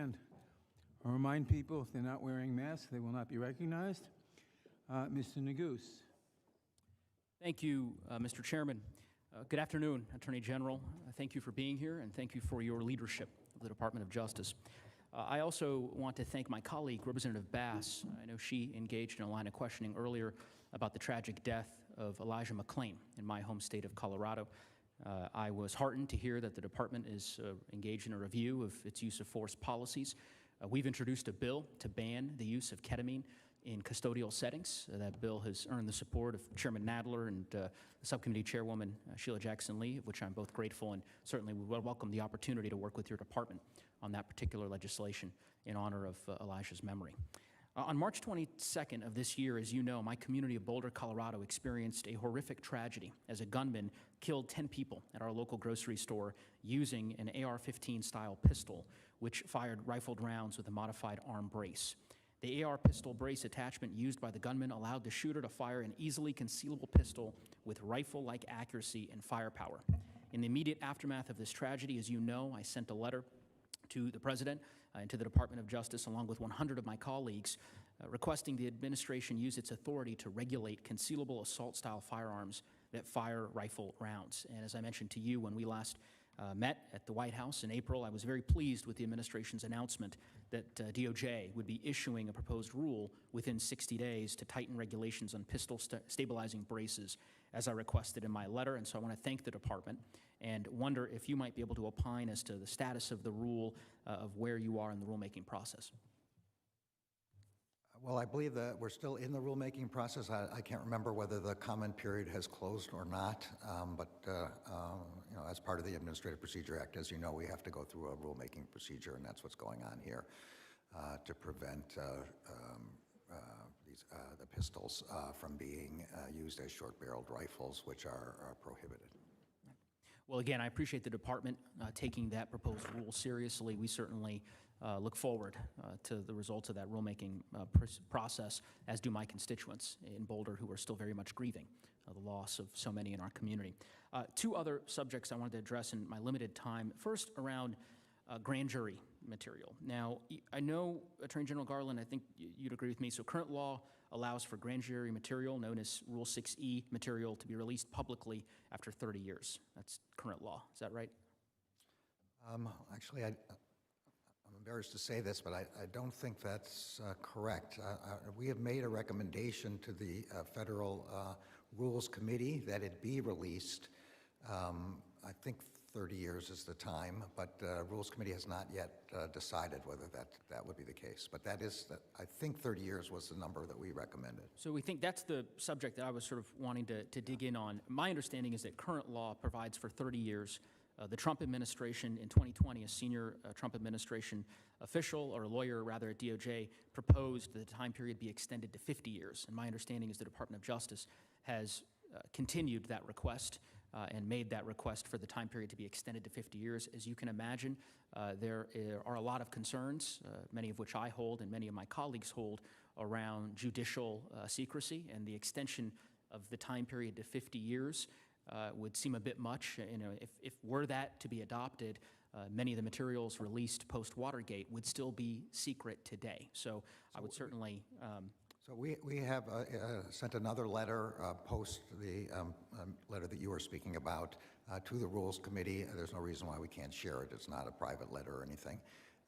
stand. I'll remind people if they're not wearing masks, they will not be recognized. Mr. Neguse. Thank you, Mr. Chairman. Good afternoon, Attorney General. Thank you for being here, and thank you for your leadership of the Department of Justice. I also want to thank my colleague, Representative Bass. I know she engaged in a line of questioning earlier about the tragic death of Elijah McClain in my home state of Colorado. I was heartened to hear that the department is engaged in a review of its use of force policies. We've introduced a bill to ban the use of ketamine in custodial settings. That bill has earned the support of Chairman Nadler and the subcommittee chairwoman, Sheila Jackson-Lee, of which I'm both grateful, and certainly we welcome the opportunity to work with your department on that particular legislation in honor of Elijah's memory. On March 22nd of this year, as you know, my community of Boulder, Colorado experienced a horrific tragedy as a gunman killed 10 people at our local grocery store using an AR-15 style pistol, which fired rifled rounds with a modified arm brace. The AR pistol brace attachment used by the gunman allowed the shooter to fire an easily concealable pistol with rifle-like accuracy and firepower. In the immediate aftermath of this tragedy, as you know, I sent a letter to the President and to the Department of Justice, along with 100 of my colleagues, requesting the administration use its authority to regulate concealable assault-style firearms that fire rifle rounds. And as I mentioned to you when we last met at the White House in April, I was very pleased with the administration's announcement that DOJ would be issuing a proposed rule within 60 days to tighten regulations on pistol stabilizing braces, as I requested in my letter. And so I want to thank the department and wonder if you might be able to opine as to the status of the rule, of where you are in the rulemaking process. Well, I believe that we're still in the rulemaking process. I can't remember whether the comment period has closed or not, but you know, as part of the Administrative Procedure Act, as you know, we have to go through a rulemaking procedure, and that's what's going on here to prevent the pistols from being used as short-barreled rifles, which are prohibited. Well, again, I appreciate the department taking that proposed rule seriously. We certainly look forward to the results of that rulemaking process, as do my constituents in Boulder, who are still very much grieving the loss of so many in our community. Two other subjects I wanted to address in my limited time. First, around grand jury material. Now, I know, Attorney General Garland, I think you'd agree with me, so current law allows for grand jury material, known as Rule 6E material, to be released publicly after 30 years. That's current law. Is that right? Actually, I'm embarrassed to say this, but I don't think that's correct. We have made a recommendation to the Federal Rules Committee that it be released. I think 30 years is the time, but the Rules Committee has not yet decided whether that would be the case. But that is, I think 30 years was the number that we recommended. So we think that's the subject that I was sort of wanting to dig in on. My understanding is that current law provides for 30 years. The Trump administration in 2020, a senior Trump administration official, or a lawyer rather at DOJ, proposed that the time period be extended to 50 years. And my understanding is the Department of Justice has continued that request and made that request for the time period to be extended to 50 years. As you can imagine, there are a lot of concerns, many of which I hold and many of my colleagues hold, around judicial secrecy, and the extension of the time period to 50 years would seem a bit much. You know, if were that to be adopted, many of the materials released post-Watergate would still be secret today. So I would certainly... So we have sent another letter post the letter that you were speaking about to the Rules Committee. There's no reason why we can't share it. It's not a private letter or anything.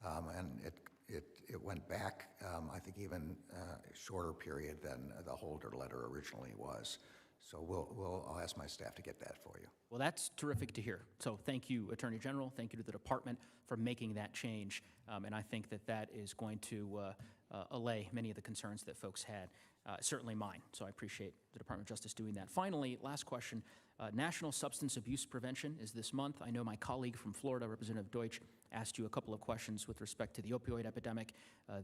And it went back, I think, even a shorter period than the Holder letter originally was. So I'll ask my staff to get that for you. Well, that's terrific to hear. So thank you, Attorney General. Thank you to the department for making that change. And I think that that is going to allay many of the concerns that folks had, certainly mine. So I appreciate the Department of Justice doing that. Finally, last question. National Substance Abuse Prevention is this month. I know my colleague from Florida, Representative Deutsch, asked you a couple of questions with respect to the opioid epidemic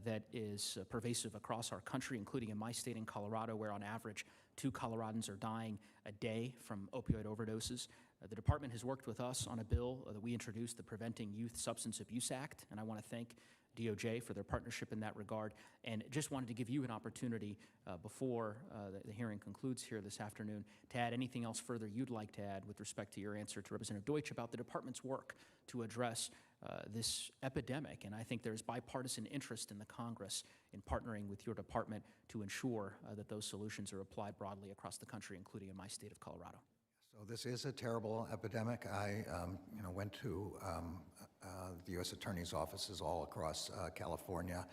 that is pervasive across our country, including in my state in Colorado, where on average 2 Coloradans are dying a day from opioid overdoses. The department has worked with us on a bill that we introduced, the Preventing Youth Substance Abuse Act, and I want to thank DOJ for their partnership in that regard. And just wanted to give you an opportunity before the hearing concludes here this afternoon to add anything else further you'd like to add with respect to your answer to Representative Deutsch about the department's work to address this epidemic. And I think there's bipartisan interest in the Congress in partnering with your department to ensure that those solutions are applied broadly across the country, including in my state of Colorado. So this is a terrible epidemic. I went to the U.S. Attorney's offices all across California,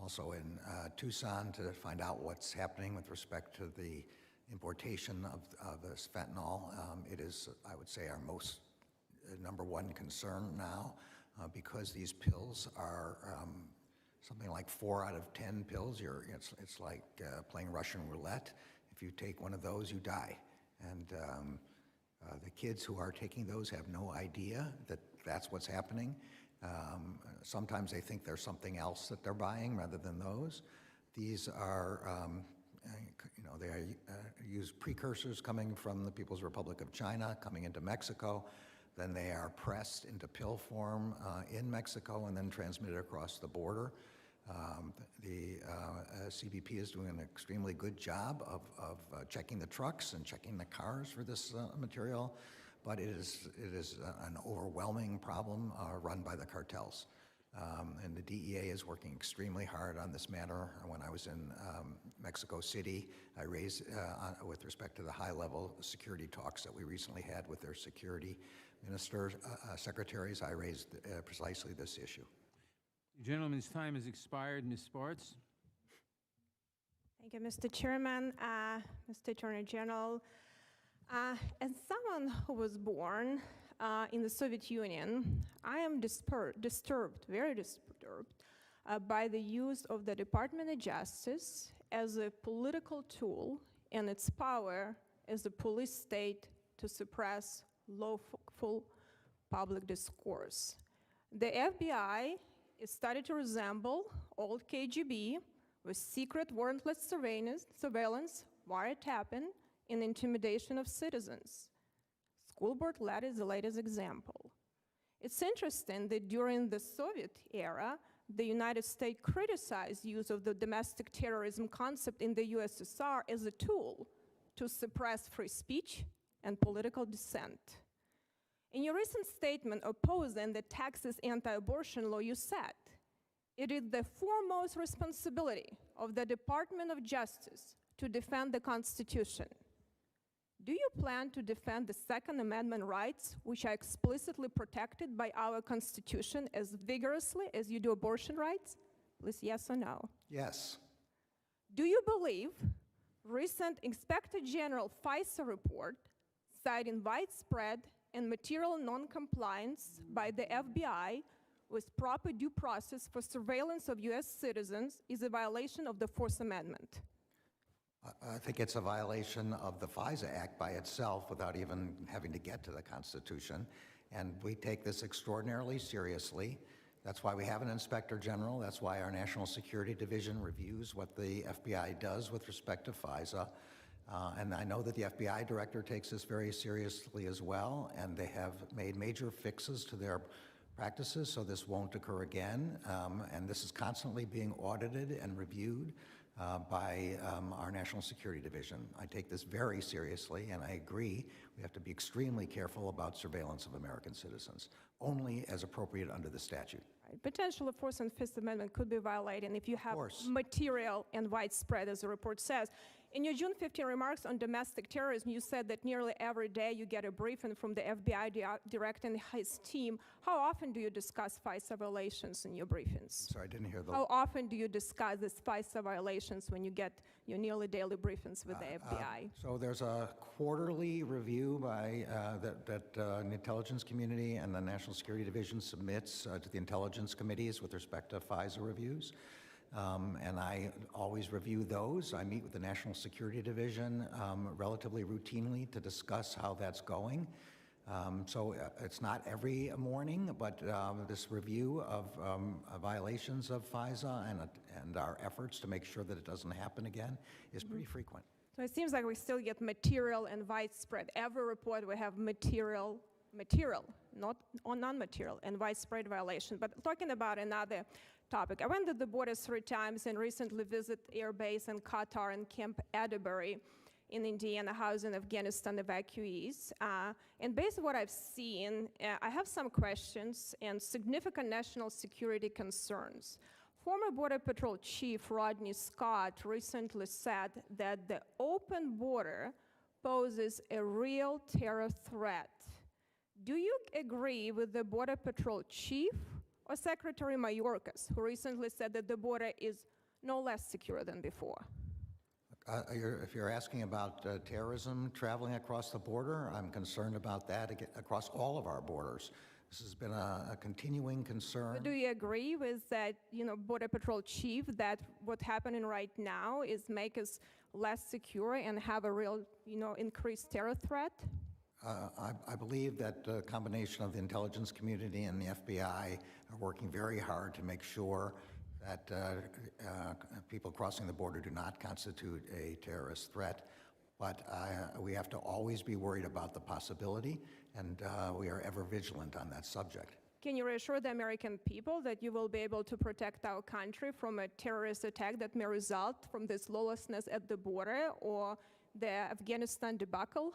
also in Tucson, to find out what's happening with respect to the importation of this fentanyl. It is, I would say, our most number one concern now, because these pills are something like 4 out of 10 pills. It's like playing Russian roulette. If you take one of those, you die. And the kids who are taking those have no idea that that's what's happening. Sometimes they think there's something else that they're buying rather than those. These are, they use precursors coming from the People's Republic of China, coming into Mexico. Then they are pressed into pill form in Mexico and then transmitted across the border. The CBP is doing an extremely good job of checking the trucks and checking the cars for this material, but it is an overwhelming problem run by the cartels. And the DEA is working extremely hard on this matter. When I was in Mexico City, I raised, with respect to the high-level security talks that we recently had with their security ministers, secretaries, I raised precisely this issue. The gentleman's time has expired. Ms. Spartz. Thank you, Mr. Chairman, Mr. Attorney General. As someone who was born in the Soviet Union, I am disturbed, very disturbed, by the use of the Department of Justice as a political tool and its power as a police state to suppress lawful public discourse. The FBI is starting to resemble old KGB with secret warrantless surveillance, wiretapping, and intimidation of citizens. School board lead is the latest example. It's interesting that during the Soviet era, the United States criticized use of the domestic terrorism concept in the USSR as a tool to suppress free speech and political dissent. In your recent statement opposing the Texas anti-abortion law, you said, "It is the foremost responsibility of the Department of Justice to defend the Constitution." Do you plan to defend the Second Amendment rights, which are explicitly protected by our Constitution, as vigorously as you do abortion rights? Please, yes or no? Yes. Do you believe recent Inspector General FISA report citing widespread and material non-compliance by the FBI with proper due process for surveillance of U.S. citizens is a violation of the Fourth Amendment? I think it's a violation of the FISA Act by itself without even having to get to the Constitution. And we take this extraordinarily seriously. That's why we have an Inspector General. That's why our National Security Division reviews what the FBI does with respect to FISA. And I know that the FBI director takes this very seriously as well, and they have made major fixes to their practices so this won't occur again. And this is constantly being audited and reviewed by our National Security Division. I take this very seriously, and I agree we have to be extremely careful about surveillance of American citizens, only as appropriate under the statute. Right. Potential of Fourth and Fifth Amendment could be violated if you have material and widespread, as the report says. In your June 15 remarks on domestic terrorism, you said that nearly every day you get a briefing from the FBI director and his team. How often do you discuss FISA violations in your briefings? Sorry, I didn't hear the... How often do you discuss these FISA violations when you get your nearly daily briefings with the FBI? So there's a quarterly review by that the intelligence community and the National Security Division submits to the intelligence committees with respect to FISA reviews. And I always review those. I meet with the National Security Division relatively routinely to discuss how that's going. So it's not every morning, but this review of violations of FISA and our efforts to make sure that it doesn't happen again is pretty frequent. So it seems like we still get material and widespread. Every report we have material material, not on non-material, and widespread violation. But talking about another topic, I went to the border 3 times and recently visited air base in Qatar and Camp Atterbury in Indiana, housing Afghanistan evacuees. And based on what I've seen, I have some questions and significant national security concerns. Former Border Patrol Chief Rodney Scott recently said that the open border poses a real terror threat. Do you agree with the Border Patrol Chief or Secretary Mayorkas, who recently said that the border is no less secure than before? If you're asking about terrorism traveling across the border, I'm concerned about that across all of our borders. This has been a continuing concern. But do you agree with that, Border Patrol Chief, that what's happening right now is make us less secure and have a real, increased terror threat? I believe that the combination of the intelligence community and the FBI are working very hard to make sure that people crossing the border do not constitute a terrorist threat. But we have to always be worried about the possibility, and we are ever vigilant on that subject. Can you reassure the American people that you will be able to protect our country from a terrorist attack that may result from this lawlessness at the border or the Afghanistan debacle?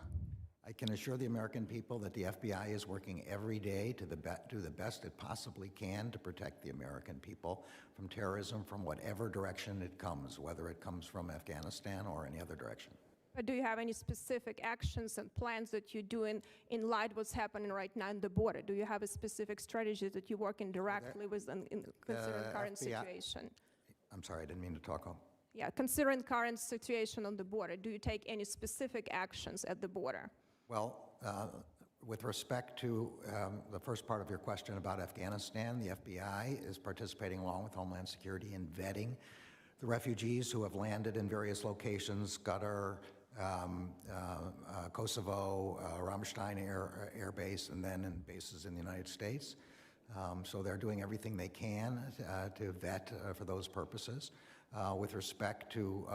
I can assure the American people that the FBI is working every day to do the best it possibly can to protect the American people from terrorism from whatever direction it comes, whether it comes from Afghanistan or any other direction. But do you have any specific actions and plans that you're doing in light of what's happening right now in the border? Do you have a specific strategy that you're working directly with in considering current situation? I'm sorry, I didn't mean to talk over. Yeah, considering current situation on the border, do you take any specific actions at the border? Well, with respect to the first part of your question about Afghanistan, the FBI is participating along with Homeland Security in vetting the refugees who have landed in various locations, Qatar, Kosovo, Ramstein Air Base, and then in bases in the United States. So they're doing everything they can to vet for those purposes. With respect to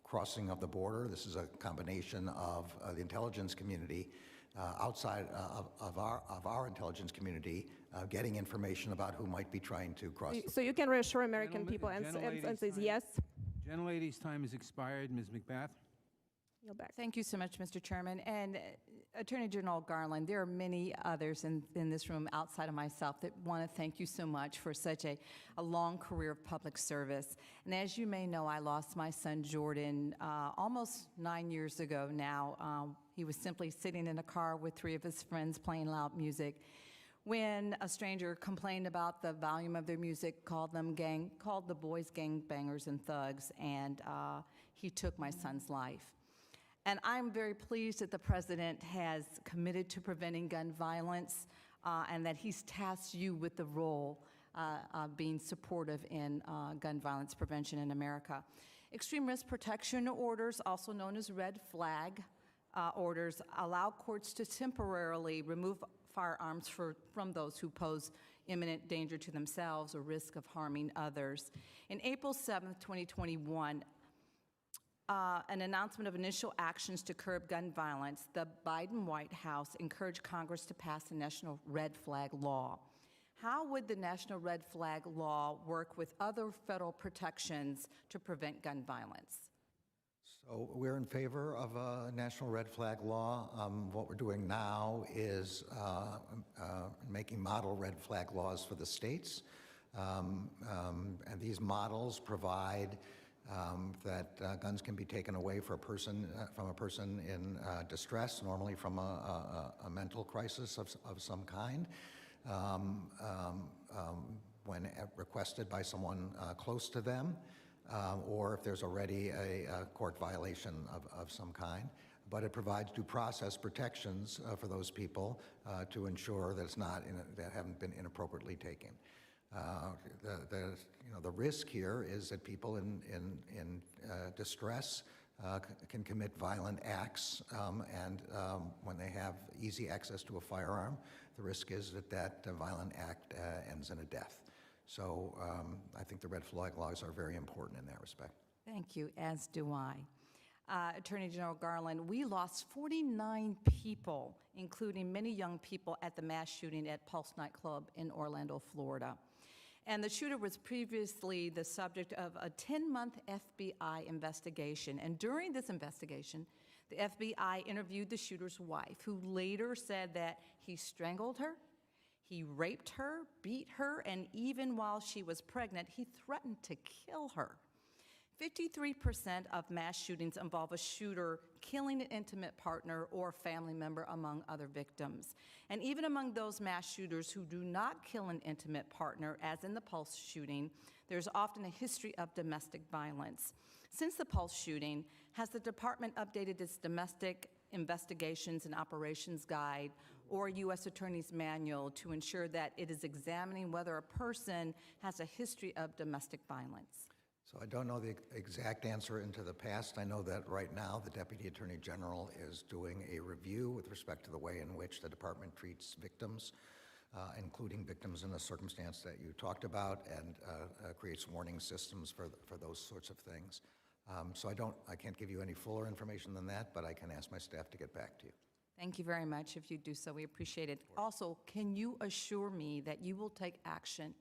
crossing of the border, this is a combination of the intelligence community outside of our intelligence community getting information about who might be trying to cross. So you can reassure American people and say yes? Gentlelady's time has expired. Ms. McBath? Yield back. Thank you so much, Mr. Chairman. And Attorney General Garland, there are many others in this room outside of myself that want to thank you so much for such a long career of public service. And as you may know, I lost my son Jordan almost 9 years ago now. He was simply sitting in a car with 3 of his friends playing loud music when a stranger complained about the volume of their music, called the boys gangbangers and thugs, and he took my son's life. And I'm very pleased that the President has committed to preventing gun violence and that he's tasked you with the role of being supportive in gun violence prevention in America. Extreme risk protection orders, also known as red flag orders, allow courts to temporarily remove firearms from those who pose imminent danger to themselves or risk of harming others. In April 7th, 2021, an announcement of initial actions to curb gun violence, the Biden White House encouraged Congress to pass the National Red Flag Law. How would the National Red Flag Law work with other federal protections to prevent gun violence? So we're in favor of a National Red Flag Law. What we're doing now is making model red flag laws for the states. And these models provide that guns can be taken away from a person in distress, normally from a mental crisis of some kind, when requested by someone close to them, or if there's already a court violation of some kind. But it provides due process protections for those people to ensure that that haven't been inappropriately taken. The risk here is that people in distress can commit violent acts, and when they have easy access to a firearm, the risk is that violent act ends in a death. So I think the red flag laws are very important in that respect. Thank you, as do I. Attorney General Garland, we lost 49 people, including many young people, at the mass shooting at Pulse nightclub in Orlando, Florida. And the shooter was previously the subject of a 10-month FBI investigation. And during this investigation, the FBI interviewed the shooter's wife, who later said that he strangled her, he raped her, beat her, and even while she was pregnant, he threatened to kill her. 53% of mass shootings involve a shooter killing an intimate partner or family member, among other victims. And even among those mass shooters who do not kill an intimate partner, as in the Pulse shooting, there's often a history of domestic violence. Since the Pulse shooting, has the department updated its domestic investigations and operations guide or U.S. Attorney's manual to ensure that it is examining whether a person has a history of domestic violence? So I don't know the exact answer into the past. I know that right now the Deputy Attorney General is doing a review with respect to the way in which the department treats victims, including victims in the circumstance that you talked about, and creates warning systems for those sorts of things. So I can't give you any fuller information than that, but I can ask my staff to get back to you. Thank you very much. If you do so, we appreciate it. Also, can you assure me that you will take action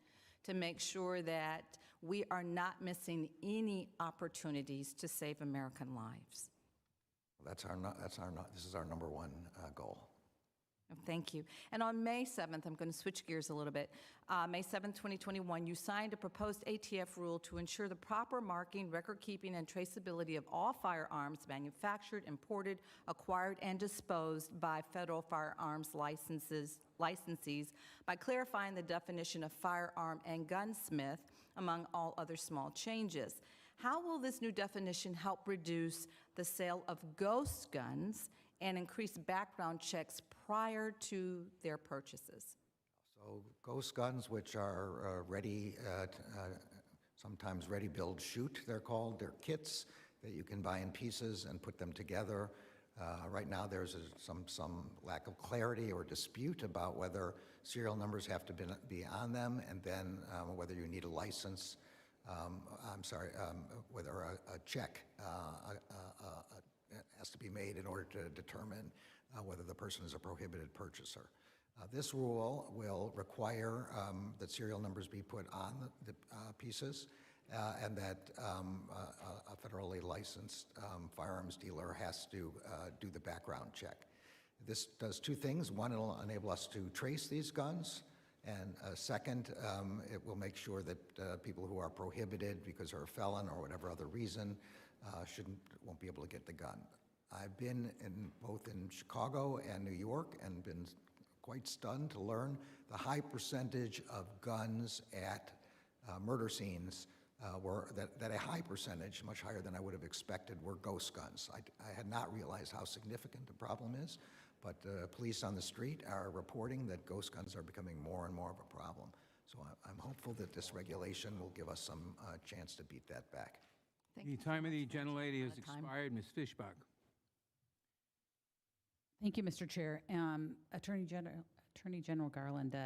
to make sure that we are not missing any opportunities to save American lives? This is our number one goal. Thank you. And on May 7th, I'm going to switch gears a little bit. May 7th, 2021, you signed a proposed ATF rule to ensure the proper marking, record keeping, and traceability of all firearms manufactured, imported, acquired, and disposed by federal firearms licensees by clarifying the definition of firearm and gunsmith, among all other small changes. How will this new definition help reduce the sale of ghost guns and increase background checks prior to their purchases? So ghost guns, which are sometimes ready, build, shoot, they're called. They're kits that you can buy in pieces and put them together. Right now there's some lack of clarity or dispute about whether serial numbers have to be on them, and then whether you need a license, whether a check has to be made in order to determine whether the person is a prohibited purchaser. This rule will require that serial numbers be put on the pieces, and that a federally licensed firearms dealer has to do the background check. This does two things. One, it'll enable us to trace these guns, and second, it will make sure that people who are prohibited because they're a felon or whatever other reason won't be able to get the gun. I've been both in Chicago and New York and been quite stunned to learn the high percentage of guns at murder scenes that a high percentage, much higher than I would have expected, were ghost guns. I had not realized how significant the problem is, but police on the street are reporting that ghost guns are becoming more and more of a problem. So I'm hopeful that this regulation will give us some chance to beat that back. The time of the gentlelady has expired. Ms. Fishbach. Thank you, Mr. Chair. Attorney General Garland,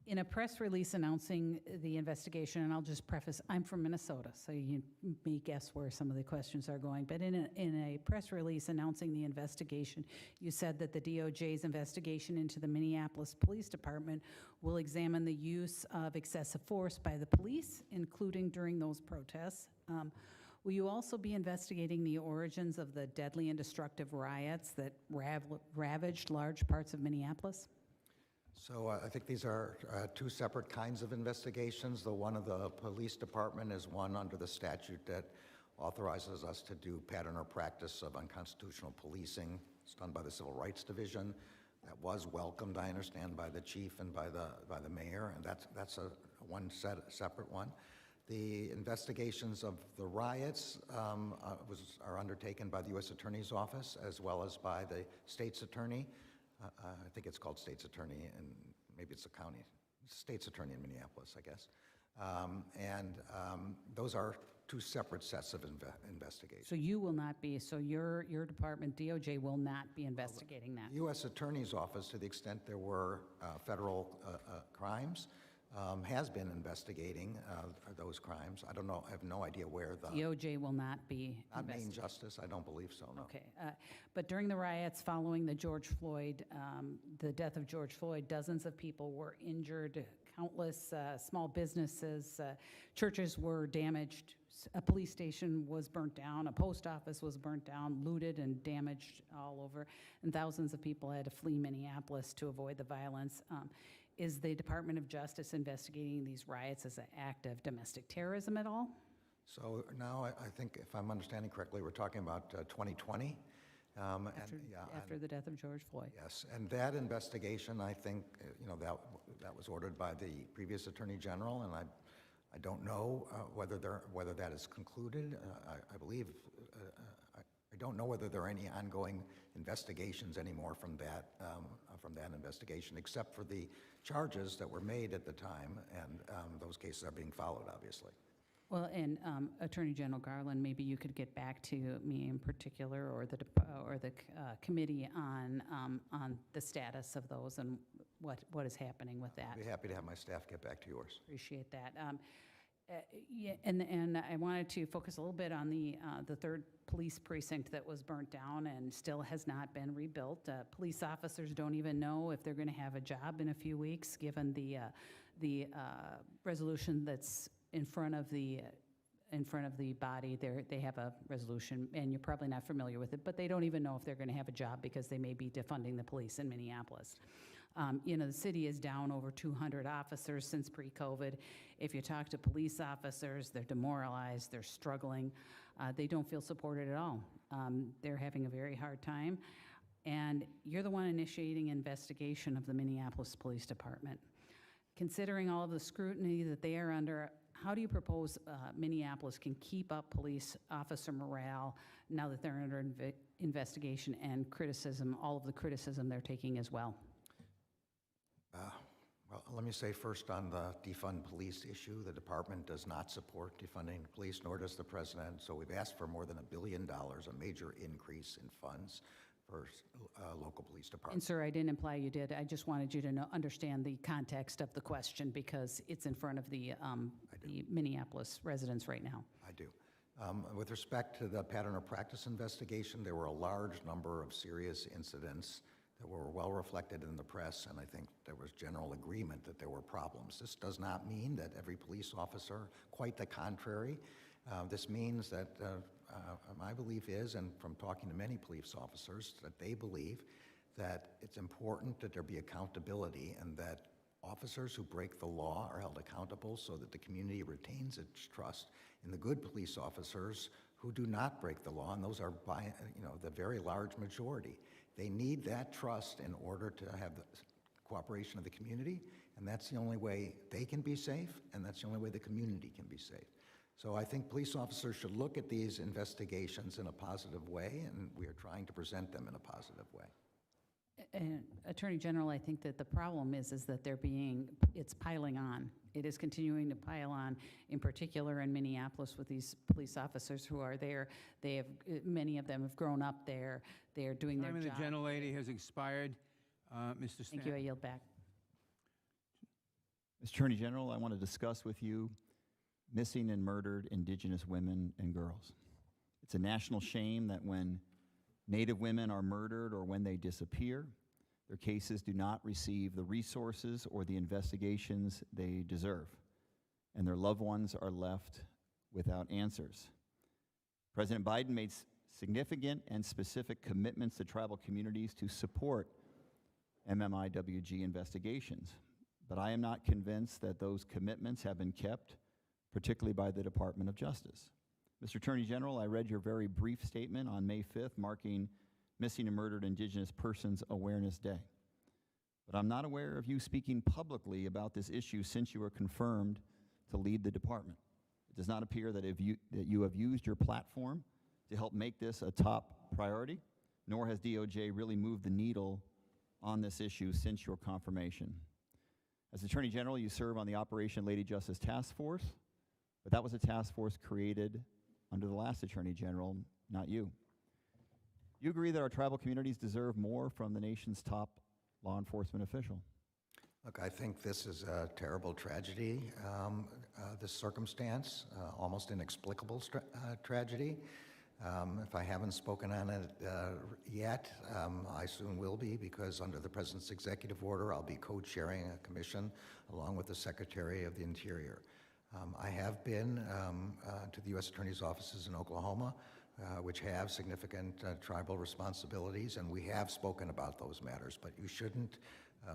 in a press release announcing the investigation, and I'll just preface, I'm from Minnesota, so you may guess where some of the questions are going, but in a press release announcing the investigation, you said that the DOJ's investigation into the Minneapolis Police Department will examine the use of excessive force by the police, including during those protests. Will you also be investigating the origins of the deadly and destructive riots that ravaged large parts of Minneapolis? So I think these are two separate kinds of investigations. The one of the police department is one under the statute that authorizes us to do pattern or practice of unconstitutional policing. It's done by the Civil Rights Division. That was welcomed, I understand, by the chief and by the mayor, and that's one separate one. The investigations of the riots are undertaken by the U.S. Attorney's Office as well as by the state's attorney. I think it's called state's attorney, and maybe it's the county. State's attorney in Minneapolis, I guess. Those are two separate sets of investigations. So you will not be, so your department, DOJ, will not be investigating that? U.S. Attorney's Office, to the extent there were federal crimes, has been investigating those crimes. I don't know, I have no idea where the, DOJ will not be not Main investigating. Justice, I don't believe so, no. Okay, but during the riots following the the death of George Floyd, dozens of people were injured, countless small businesses, churches were damaged, a police station was burnt down, a post office was burnt down, looted and damaged all over, and thousands of people had to flee Minneapolis to avoid the violence. Is the Department of Justice investigating these riots as an act of domestic terrorism at all? So now I think, if I'm understanding correctly, we're talking about 2020? After the death of George Floyd? Yes, and that investigation, I think, that was ordered by the previous Attorney General, and I don't know whether that is concluded. I believe, I don't know whether there are any ongoing investigations anymore from that investigation, except for the charges that were made at the time, and those cases are being followed, obviously. Well, and Attorney General Garland, maybe you could get back to me in particular, or the committee on the status of those and what is happening with that. I'd be happy to have my staff get back to yours. Appreciate that. Yeah, and I wanted to focus a little bit on the 3rd police precinct that was burnt down and still has not been rebuilt. Police officers don't even know if they're going to have a job in a few weeks, given the resolution that's in front of the body. They have a resolution, and you're probably not familiar with it, but they don't even know if they're going to have a job because they may be defunding the police in Minneapolis. The city is down over 200 officers since pre-COVID. If you talk to police officers, they're demoralized, they're struggling, they don't feel supported at all. They're having a very hard time, and you're the one initiating investigation of the Minneapolis Police Department. Considering all of the scrutiny that they are under, how do you propose Minneapolis can keep up police officer morale now that they're under investigation and criticism, all of the criticism they're taking as well? Well, let me say first on the defund police issue, the department does not support defunding the police, nor does the president. So we've asked for more than $1 billion, a major increase in funds for local police And departments. sir, I didn't imply you did. I just wanted you to understand the context of the question because it's in front of the Minneapolis residents right now. I do. With respect to the pattern of practice investigation, there were a large number of serious incidents that were well reflected in the press, and I think there was general agreement that there were problems. This does not mean that every police officer, quite the contrary. This means that my belief is, and from talking to many police officers, that they believe that it's important that there be accountability and that officers who break the law are held accountable so that the community retains its trust in the good police officers who do not break the law, and those are by, the very large majority. They need that trust in order to have the cooperation of the community, and that's the only way they can be safe, and that's the only way the community can be safe. So I think police officers should look at these investigations in a positive way, and we are trying to present them in a positive way. And Attorney General, I think that the problem is that it's piling on. It is continuing to pile on, in particular in Minneapolis with these police officers who are there. Many of them have grown up there. They are doing their Time job. of the gentlelady has expired. Mr. Thank you, I yield back. Mr. Attorney General, I want to discuss with you missing and murdered Indigenous women and girls. It's a national shame that when Native women are murdered or when they disappear, their cases do not receive the resources or the investigations they deserve, and their loved ones are left without answers. President Biden made significant and specific commitments to tribal communities to support MMIWG investigations, but I am not convinced that those commitments have been kept, particularly by the Department of Justice. Mr. Attorney General, I read your very brief statement on May 5th marking Missing and Murdered Indigenous Persons Awareness Day. But I'm not aware of you speaking publicly about this issue since you were confirmed to lead the department. It does not appear that you have used your platform to help make this a top priority, nor has DOJ really moved the needle on this issue since your confirmation. As Attorney General, you serve on the Operation Lady Justice Task Force, but that was a task force created under the last Attorney General, not you. You agree that our tribal communities deserve more from the nation's top law enforcement official? Look, I think this is a terrible tragedy, this circumstance, almost inexplicable tragedy. If I haven't spoken on it yet, I soon will be, because under the President's executive order, I'll be co-chairing a commission along with the Secretary of the Interior. I have been to the U.S. Attorney's offices in Oklahoma, which have significant tribal responsibilities, and we have spoken about those matters, but you shouldn't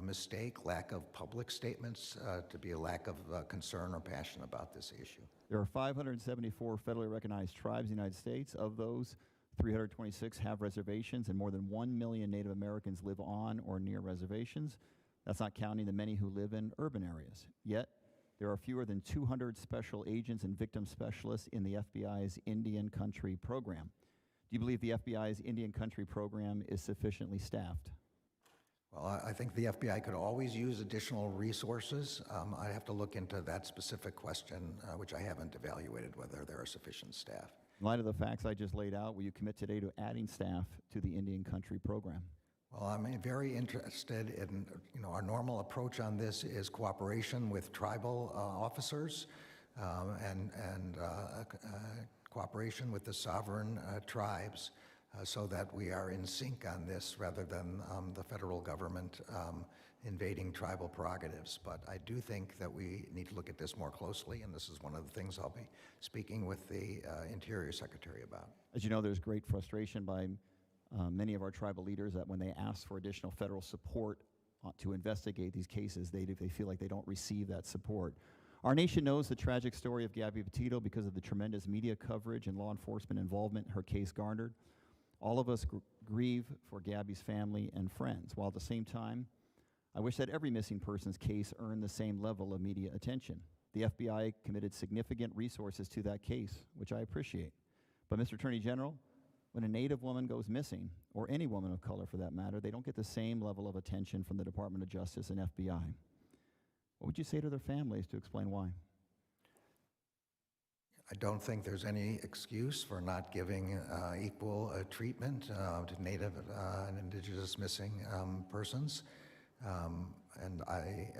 mistake lack of public statements to be a lack of concern or passion about this issue. There are 574 federally recognized tribes in the United States. Of those, 326 have reservations, and more than 1 million Native Americans live on or near reservations. That's not counting the many who live in urban areas. Yet, there are fewer than 200 special agents and victim specialists in the FBI's Indian Country program. Do you believe the FBI's Indian Country program is sufficiently staffed? Well, I think the FBI could always use additional resources. I have to look into that specific question, which I haven't evaluated, whether there are sufficient staff. In light of the facts I just laid out, will you commit today to adding staff to the Indian Country program? Well, I'm very interested in, our normal approach on this is cooperation with tribal officers and cooperation with the sovereign tribes so that we are in sync on this rather than the federal government invading tribal prerogatives. But I do think that we need to look at this more closely, and this is one of the things I'll be speaking with the Interior Secretary about. As you know, there's great frustration by many of our tribal leaders that when they ask for additional federal support to investigate these cases, they feel like they don't receive that support. Our nation knows the tragic story of Gabby Petito because of the tremendous media coverage and law enforcement involvement her case garnered. All of us grieve for Gabby's family and friends, while at the same time, I wish that every missing persons case earned the same level of media attention. The FBI committed significant resources to that case, which I appreciate. But Mr. Attorney General, when a Native woman goes missing, or any woman of color for that matter, they don't get the same level of attention from the Department of Justice and FBI. What would you say to their families to explain why? I don't think there's any excuse for not giving equal treatment to Native and Indigenous missing persons. And I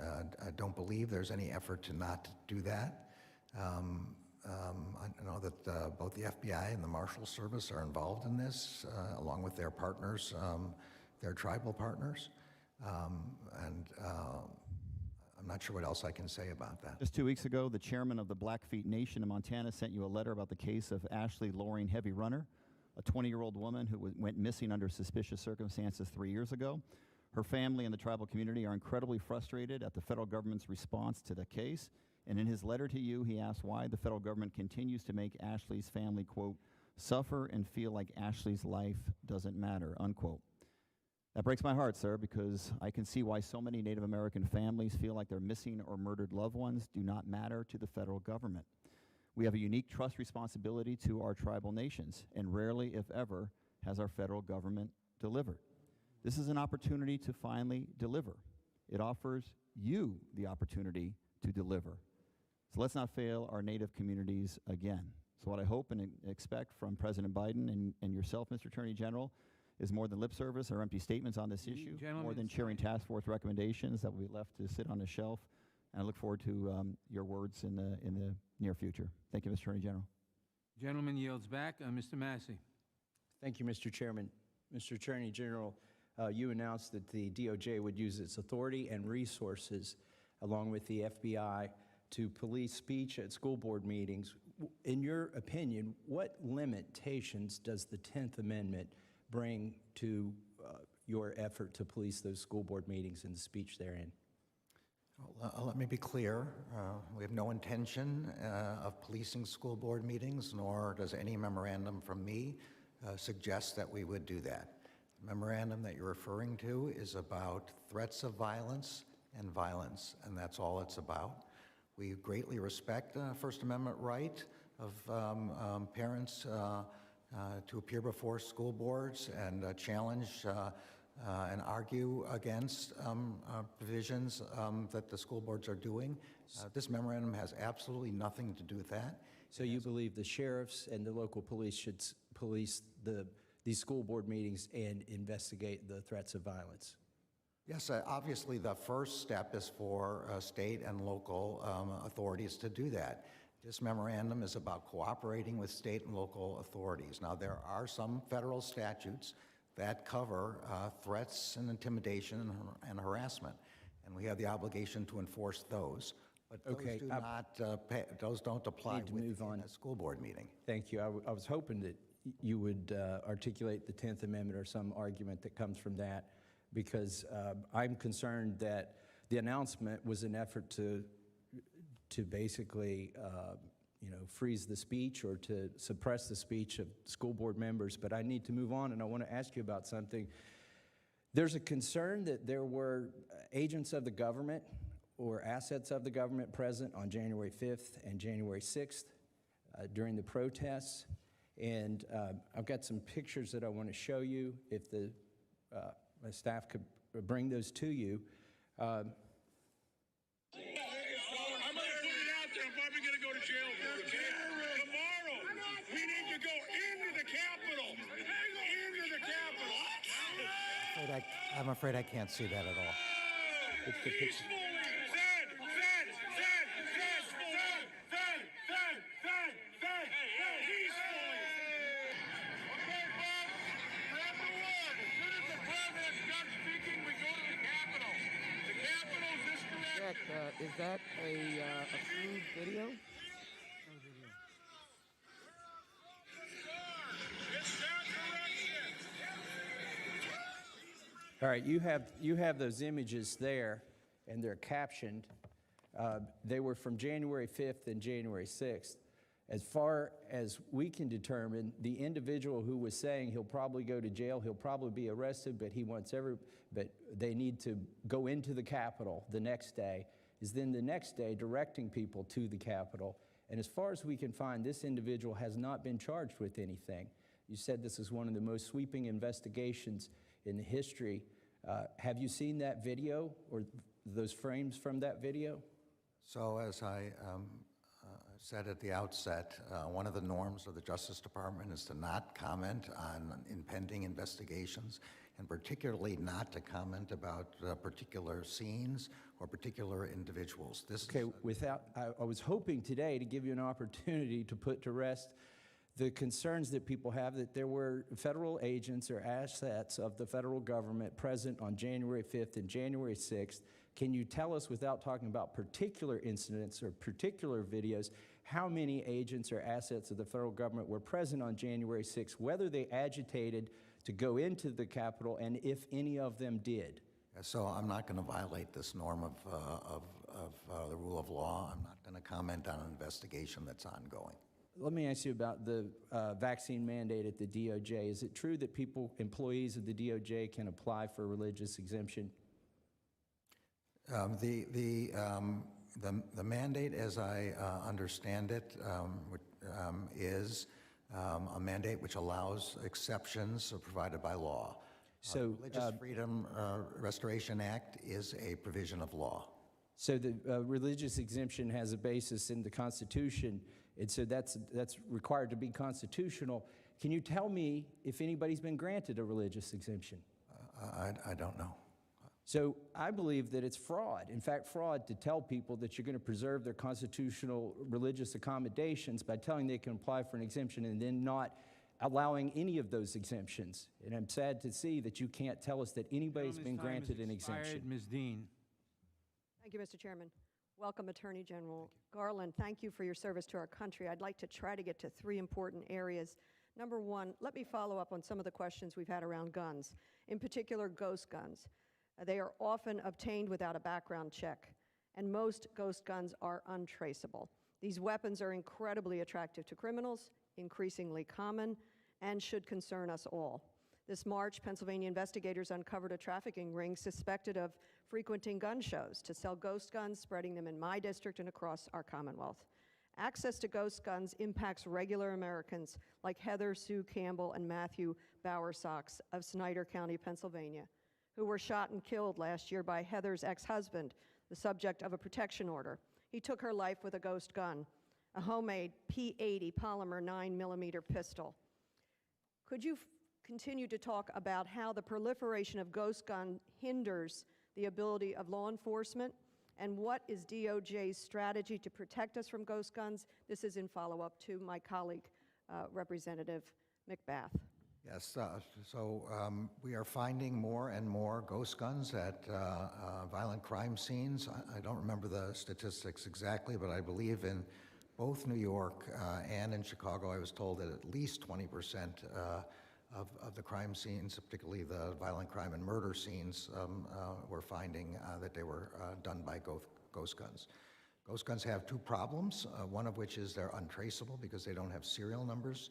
don't believe there's any effort to not do that. I know that both the FBI and the Marshal Service are involved in this, along with their partners, their tribal partners. I'm not sure what else I can say about that. Just 2 weeks ago, the chairman of the Blackfeet Nation in Montana sent you a letter about the case of Ashley Loring Heavy Runner, a 20-year-old woman who went missing under suspicious circumstances 3 years ago. Her family and the tribal community are incredibly frustrated at the federal government's response to the case. And in his letter to you, he asked why the federal government continues to make Ashley's family, quote, suffer and feel like Ashley's life doesn't matter, unquote. That breaks my heart, sir, because I can see why so many Native American families feel like their missing or murdered loved ones do not matter to the federal government. We have a unique trust responsibility to our tribal nations, and rarely, if ever, has our federal government delivered. This is an opportunity to finally deliver. It offers you the opportunity to deliver. So let's not fail our Native communities again. So what I hope and expect from President Biden and yourself, Mr. Attorney General, is more than lip service or empty statements on this issue, more than chairing task force recommendations that will be left to sit on a shelf. And I look forward to your words in the near future. Thank you, Mr. Attorney General. Gentleman yields back. Mr. Massey. Thank you, Mr. Chairman. Mr. Attorney General, you announced that the DOJ would use its authority and resources, along with the FBI, to police speech at school board meetings. In your opinion, what limitations does the 10th Amendment bring to your effort to police those school board meetings and the speech therein? Well, let me be clear. We have no intention of policing school board meetings, nor does any memorandum from me suggest that we would do that. The memorandum that you're referring to is about threats of violence, and that's all it's about. We greatly respect the First Amendment right of parents to appear before school boards and challenge and argue against provisions that the school boards are doing. This memorandum has absolutely nothing to do with that. So you believe the sheriffs and the local police should police these school board meetings and investigate the threats of violence? Yes, obviously the first step is for state and local authorities to do that. This memorandum is about cooperating with state and local authorities. Now, there are some federal statutes that cover threats and intimidation and harassment, and we have the obligation to enforce those. But those Okay, do not, those don't apply Need to move on. within a school board meeting. Thank you. I was hoping that you would articulate the 10th Amendment or some argument that comes from that, because I'm concerned that the announcement was an effort to basically, freeze the speech or to suppress the speech of school board members. But I need to move on, and I want to ask you about something. There's a concern that there were agents of the government or assets of the government present on January 5th and January 6th during the protests. And I've got some pictures that I want to show you, if my staff could bring those to you. I'm going to put it out there. I'm probably going to go to jail for it. Tomorrow, we need to go into the Capitol. Into the Capitol. I'm afraid I can't see that at all. It's the picture. Is that a approved video? All right, you have those images there, and they're captioned. They were from January 5th and January 6th. As far as we can determine, the individual who was saying he'll probably go to jail, he'll probably be arrested, but but they need to go into the Capitol the next day, is then the next day directing people to the Capitol. And as far as we can find, this individual has not been charged with anything. You said this is one of the most sweeping investigations in the history. Have you seen that video or those frames from that video? So as I said at the outset, one of the norms of the Justice Department is to not comment on impending investigations, and particularly not to comment about particular scenes or particular individuals. Okay, I was hoping today to give you an opportunity to put to rest the concerns that people have that there were federal agents or assets of the federal government present on January 5th and January 6th. Can you tell us, without talking about particular incidents or particular videos, how many agents or assets of the federal government were present on January 6th, whether they agitated to go into the Capitol, and if any of them did? So I'm not going to violate this norm of the rule of law. I'm not going to comment on an investigation that's ongoing. Let me ask you about the vaccine mandate at the DOJ. Is it true that employees of the DOJ can apply for a religious exemption? The mandate, as I understand it, is a mandate which allows exceptions provided by law. So, Religious Freedom Restoration Act is a provision of law. So the religious exemption has a basis in the Constitution, and so that's required to be constitutional. Can you tell me if anybody's been granted a religious exemption? I don't know. So I believe that it's fraud. In fact, fraud to tell people that you're going to preserve their constitutional religious accommodations by telling they can apply for an exemption and then not allowing any of those exemptions. And I'm sad to see that you can't tell us that anybody's been granted an exemption. Ms. Dean. Thank you, Mr. Chairman. Welcome, Attorney General Garland. Thank you for your service to our country. I'd like to try to get to three important areas. Number one, let me follow up on some of the questions we've had around guns, in particular ghost guns. They are often obtained without a background check, and most ghost guns are untraceable. These weapons are incredibly attractive to criminals, increasingly common, and should concern us all. This March, Pennsylvania investigators uncovered a trafficking ring suspected of frequenting gun shows to sell ghost guns, spreading them in my district and across our Commonwealth. Access to ghost guns impacts regular Americans like Heather Sue Campbell and Matthew Bowersox of Snyder County, Pennsylvania, who were shot and killed last year by Heather's ex-husband, the subject of a protection order. He took her life with a ghost gun, a homemade P80 polymer 9mm pistol. Could you continue to talk about how the proliferation of ghost gun hinders the ability of law enforcement, and what is DOJ's strategy to protect us from ghost guns? This is in follow-up to my colleague, Representative McBath. Yes, we are finding more and more ghost guns at violent crime scenes. I don't remember the statistics exactly, but I believe in both New York and in Chicago, I was told that at least 20% of the crime scenes, particularly the violent crime and murder scenes, we're finding that they were done by ghost guns. Ghost guns have two problems, one of which is they're untraceable because they don't have serial numbers.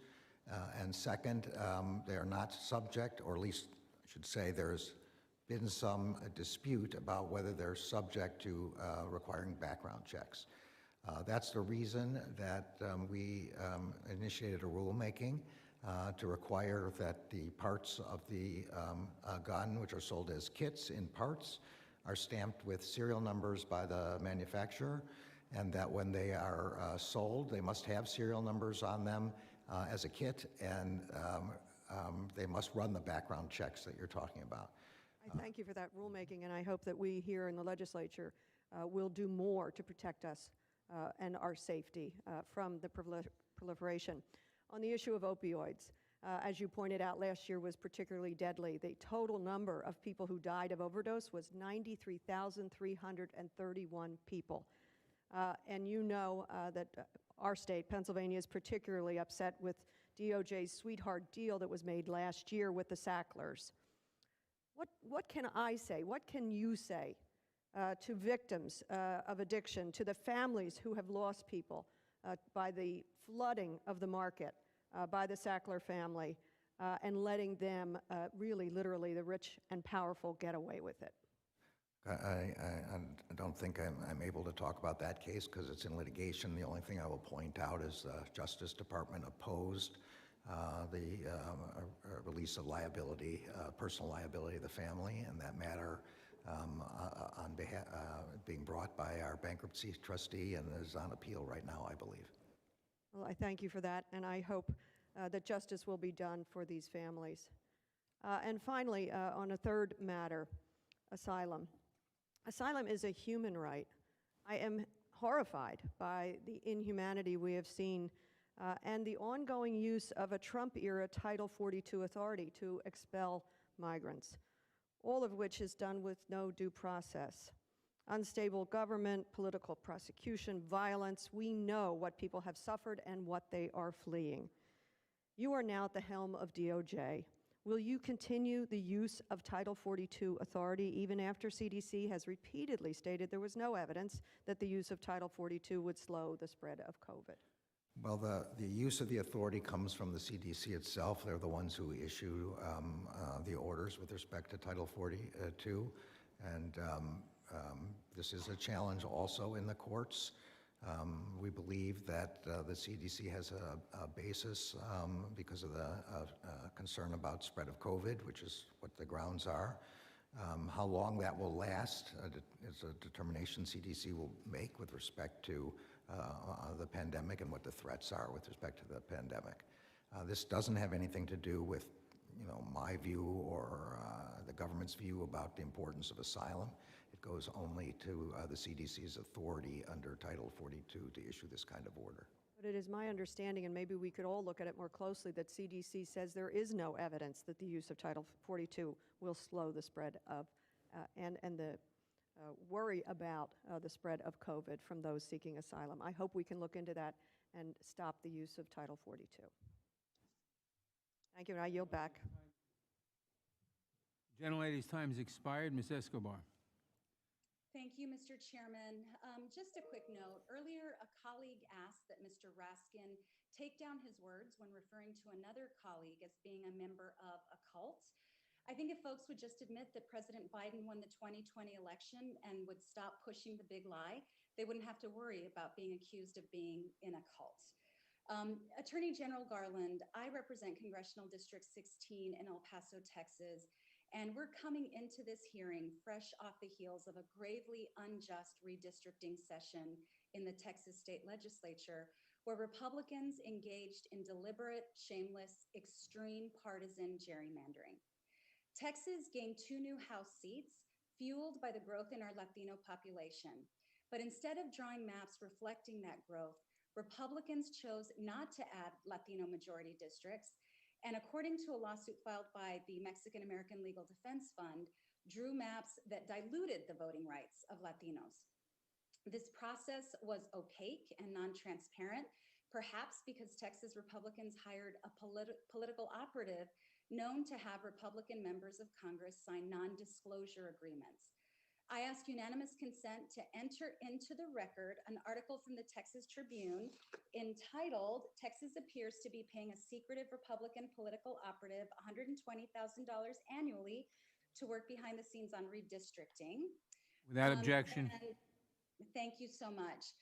And second, they are not subject, or at least I should say there's been some dispute about whether they're subject to requiring background checks. That's the reason that we initiated a rulemaking to require that the parts of the gun, which are sold as kits in parts, are stamped with serial numbers by the manufacturer, and that when they are sold, they must have serial numbers on them as a kit, and they must run the background checks that you're talking about. I thank you for that rulemaking, and I hope that we here in the legislature will do more to protect us and our safety from the proliferation. On the issue of opioids, as you pointed out, last year was particularly deadly. The total number of people who died of overdose was 93,331 people. And you know that our state, Pennsylvania, is particularly upset with DOJ's sweetheart deal that was made last year with the Sacklers. What can I say? What can you say to victims of addiction, to the families who have lost people by the flooding of the market by the Sackler family and letting them really, literally, the rich and powerful get away with it? I don't think I'm able to talk about that case because it's in litigation. The only thing I will point out is the Justice Department opposed the release of liability, personal liability of the family, and that matter on behalf being brought by our bankruptcy trustee and is on appeal right now, I believe. Well, I thank you for that, and I hope that justice will be done for these families. And finally, on a third matter, asylum. Asylum is a human right. I am horrified by the inhumanity we have seen and the ongoing use of a Trump-era Title 42 authority to expel migrants, all of which is done with no due process. Unstable government, political prosecution, violence. We know what people have suffered and what they are fleeing. You are now at the helm of DOJ. Will you continue the use of Title 42 authority even after CDC has repeatedly stated there was no evidence that the use of Title 42 would slow the spread of COVID? Well, the use of the authority comes from the CDC itself. They're the ones who issue the orders with respect to Title 42. And this is a challenge also in the courts. We believe that the CDC has a basis because of the concern about spread of COVID, which is what the grounds are. How long that will last is a determination CDC will make with respect to the pandemic and what the threats are with respect to the pandemic. This doesn't have anything to do with, my view or the government's view about the importance of asylum. It goes only to the CDC's authority under Title 42 to issue this kind of order. But it is my understanding, and maybe we could all look at it more closely, that CDC says there is no evidence that the use of Title 42 will slow the spread of and the worry about the spread of COVID from those seeking asylum. I hope we can look into that and stop the use of Title 42. Thank you, and I yield back. Gentlelady's time has expired. Ms. Escobar. Thank you, Mr. Chairman. Just a quick note. Earlier, a colleague asked that Mr. Raskin take down his words when referring to another colleague as being a member of a cult. I think if folks would just admit that President Biden won the 2020 election and would stop pushing the big lie, they wouldn't have to worry about being accused of being in a cult. Attorney General Garland, I represent Congressional District 16 in El Paso, Texas, and we're coming into this hearing fresh off the heels of a gravely unjust redistricting session in the Texas State Legislature, where Republicans engaged in deliberate, shameless, extreme partisan gerrymandering. Texas gained 2 new House seats, fueled by the growth in our Latino population. But instead of drawing maps reflecting that growth, Republicans chose not to add Latino majority districts, and according to a lawsuit filed by the Mexican American Legal Defense Fund, drew maps that diluted the voting rights of Latinos. This process was opaque and non-transparent, perhaps because Texas Republicans hired a political operative known to have Republican members of Congress sign non-disclosure agreements. I ask unanimous consent to enter into the record an article from the Texas Tribune entitled, "Texas Appears to be Paying a Secretive Republican Political Operative $120,000 Annually to Work Behind the Scenes on Redistricting." Without objection. Thank you so much.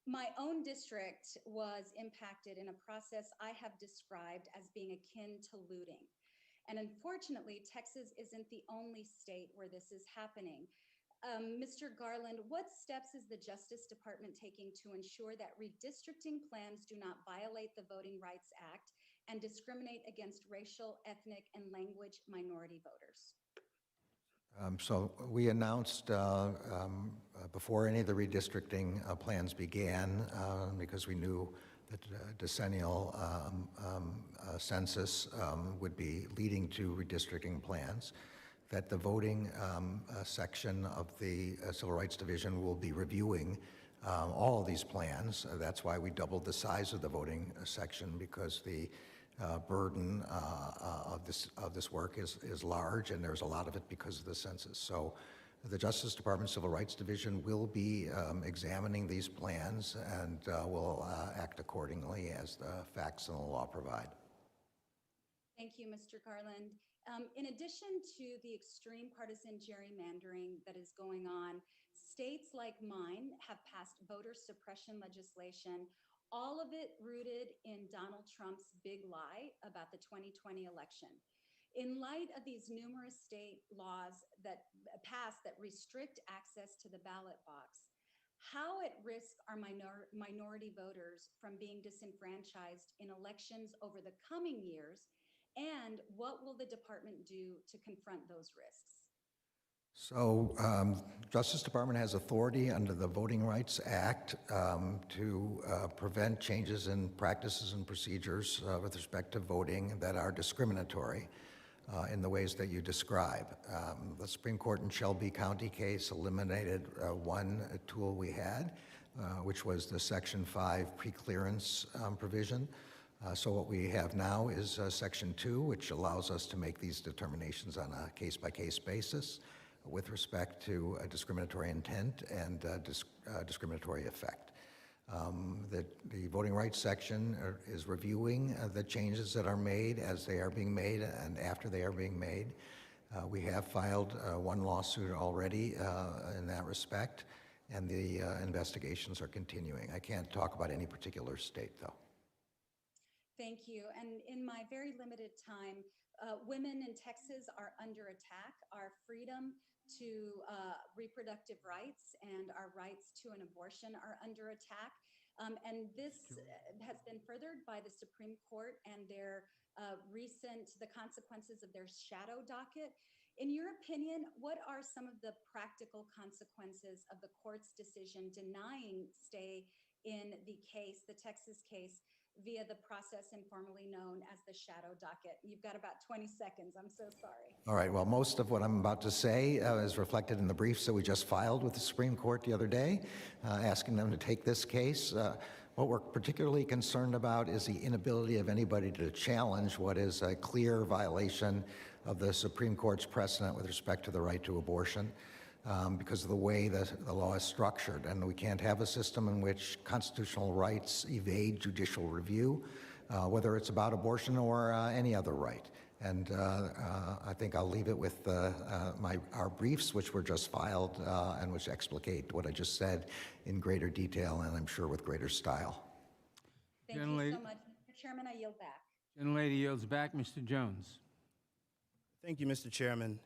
My own district was impacted in a process I have described as being akin to looting. And unfortunately, Texas isn't the only state where this is happening. Mr. Garland, what steps is the Justice Department taking to ensure that redistricting plans do not violate the Voting Rights Act and discriminate against racial, ethnic, and language minority voters? So we announced before any of the redistricting plans began, because we knew that decennial census would be leading to redistricting plans, that the voting section of the Civil Rights Division will be reviewing all of these plans. That's why we doubled the size of the voting section, because the burden of this work is large, and there's a lot of it because of the census. So the Justice Department Civil Rights Division will be examining these plans and will act accordingly as the facts and the law provide. Thank you, Mr. Garland. In addition to the extreme partisan gerrymandering that is going on, states like mine have passed voter suppression legislation, all of it rooted in Donald Trump's big lie about the 2020 election. In light of these numerous state laws that pass that restrict access to the ballot box, how at risk are minority voters from being disenfranchised in elections over the coming years? And what will the department do to confront those risks? So Justice Department has authority under the Voting Rights Act to prevent changes in practices and procedures with respect to voting that are discriminatory in the ways that you describe. The Supreme Court in Shelby County case eliminated one tool we had, which was the Section 5 preclearance provision. So what we have now is Section 2, which allows us to make these determinations on a case-by-case basis with respect to discriminatory intent and discriminatory effect. The voting rights section is reviewing the changes that are made as they are being made and after they are being made. We have filed one lawsuit already in that respect, and the investigations are continuing. I can't talk about any particular state, though. Thank you. And in my very limited time, women in Texas are under attack. Our freedom to reproductive rights and our rights to an abortion are under attack. And this has been furthered by the Supreme Court and their the consequences of their shadow docket. In your opinion, what are some of the practical consequences of the court's decision denying stay in the case, the Texas case, via the process informally known as the shadow docket? You've got about 20 seconds. I'm so sorry. All right. Well, most of what I'm about to say is reflected in the briefs that we just filed with the Supreme Court the other day, asking them to take this case. What we're particularly concerned about is the inability of anybody to challenge what is a clear violation of the Supreme Court's precedent with respect to the right to abortion. Because of the way the law is structured. And we can't have a system in which constitutional rights evade judicial review, whether it's about abortion or any other right. And I think I'll leave it with our briefs, which were just filed and which explicate what I just said in greater detail, and I'm sure with greater style. Thank you so much. Mr. Chairman, I yield back. Gentlelady yields back. Mr. Jones. Thank you, Mr. Chairman.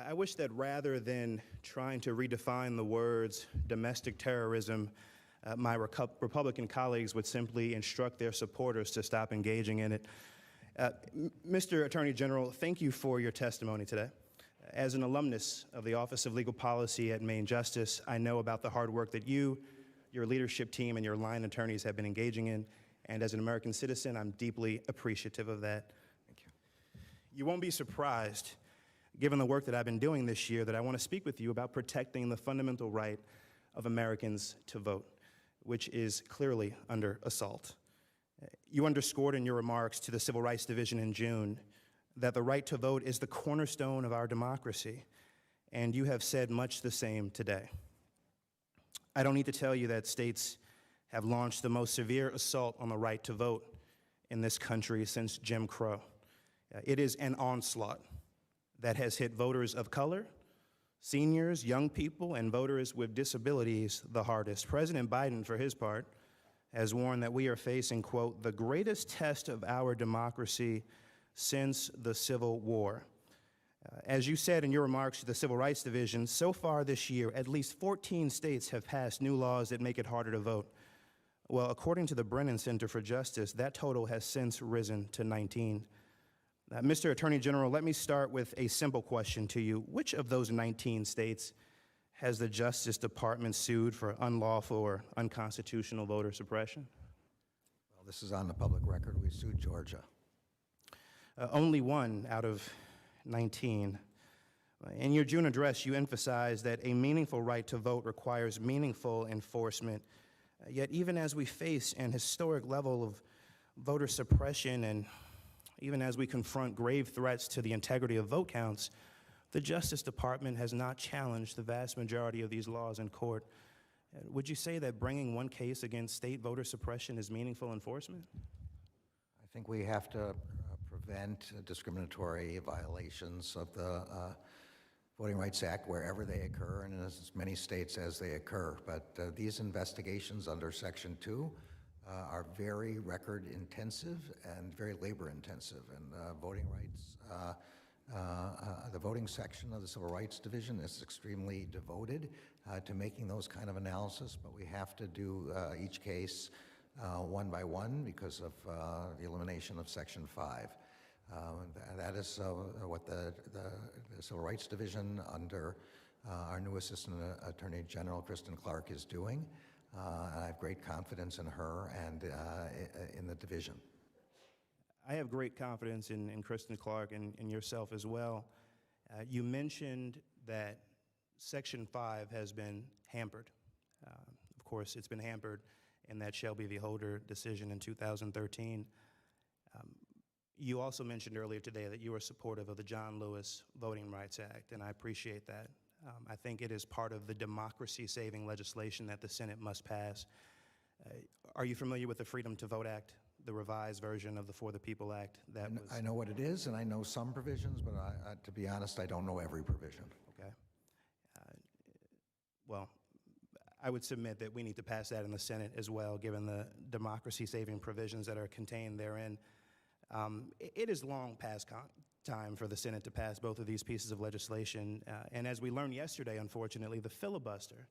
I wish that rather than trying to redefine the words domestic terrorism, my Republican colleagues would simply instruct their supporters to stop engaging in it. Mr. Attorney General, thank you for your testimony today. As an alumnus of the Office of Legal Policy at Maine Justice, I know about the hard work that you, your leadership team, and your line attorneys have been engaging in, and as an American citizen, I'm deeply appreciative of that. Thank you. You won't be surprised, given the work that I've been doing this year, that I want to speak with you about protecting the fundamental right of Americans to vote, which is clearly under assault. You underscored in your remarks to the Civil Rights Division in June that the right to vote is the cornerstone of our democracy, and you have said much the same today. I don't need to tell you that states have launched the most severe assault on the right to vote in this country since Jim Crow. It is an onslaught that has hit voters of color, seniors, young people, and voters with disabilities the hardest. President Biden, for his part, has warned that we are facing, quote, the greatest test of our democracy since the Civil War. As you said in your remarks to the Civil Rights Division, so far this year, at least 14 states have passed new laws that make it harder to vote. Well, according to the Brennan Center for Justice, that total has since risen to 19. Mr. Attorney General, let me start with a simple question to you. Which of those 19 states has the Justice Department sued for unlawful or unconstitutional voter suppression? Well, this is on the public record. We sued Georgia. Only one out of 19. In your June address, you emphasized that a meaningful right to vote requires meaningful enforcement. Yet even as we face an historic level of voter suppression and even as we confront grave threats to the integrity of vote counts, the Justice Department has not challenged the vast majority of these laws in court. Would you say that bringing one case against state voter suppression is meaningful enforcement? I think we have to prevent discriminatory violations of the Voting Rights Act wherever they occur and in as many states as they occur. But these investigations under Section 2 are very record intensive and very labor intensive. And voting rights, the voting section of the Civil Rights Division is extremely devoted to making those kind of analysis, but we have to do each case one by one because of the elimination of Section 5. That is what the Civil Rights Division under our new Assistant Attorney General, Kristen Clark, is doing. And I have great confidence in her and in the division. I have great confidence in Kristen Clark and yourself as well. You mentioned that Section 5 has been hampered. Of course, it's been hampered in that Shelby v. Holder decision in 2013. You also mentioned earlier today that you are supportive of the John Lewis Voting Rights Act, and I appreciate that. I think it is part of the democracy-saving legislation that the Senate must pass. Are you familiar with the Freedom to Vote Act, the revised version of the For the People Act? I know what it is, and I know some provisions, but to be honest, I don't know every provision. Okay. Well, I would submit that we need to pass that in the Senate as well, given the democracy-saving provisions that are contained therein. It is long past time for the Senate to pass both of these pieces of legislation. And as we learned yesterday, unfortunately, the filibuster,